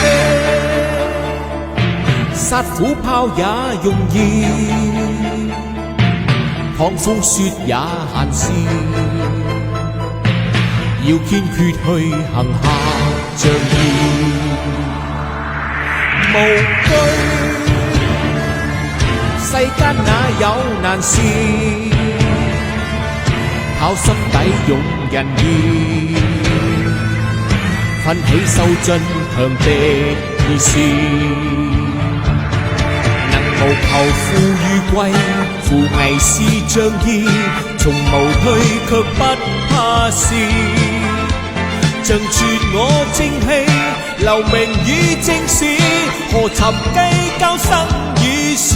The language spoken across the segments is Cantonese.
的，殺虎豹也容易，趟風雪也閒事，要堅決去行下仗義。無懼世間哪有難事，靠心底勇人義，奮起修進強敵意思，能無求富與貴，扶危是仗義，從無退卻不怕事，像傳我正氣，留名於正史，何尋計較生與死，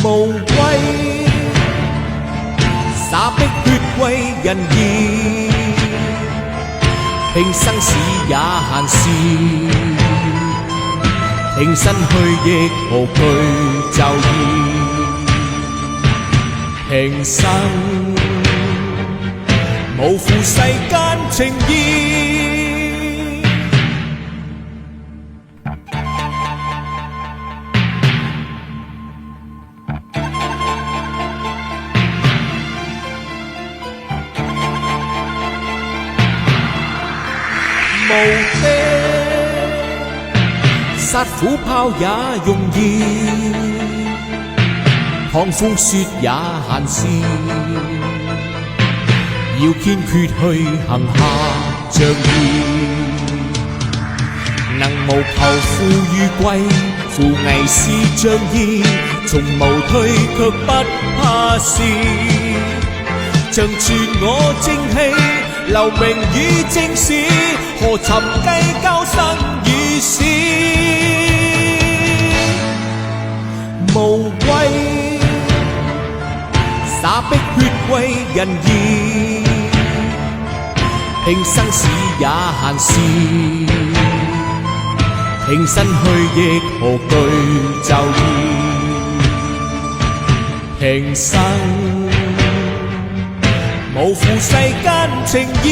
無畏灑碧血為人義，拼生死也閒事，挺身去亦無懼就義，平生無負世間情義。無的，殺虎豹也容易，趟風雪也閒事，要堅決去行下仗義，能無求富與貴，扶危是仗義，從無退卻不怕事，像傳我正氣，留名於正史，何尋計較生與死，無畏灑碧血為人義，拼生死也閒事，挺身去亦何懼就義，平生無負世間情義。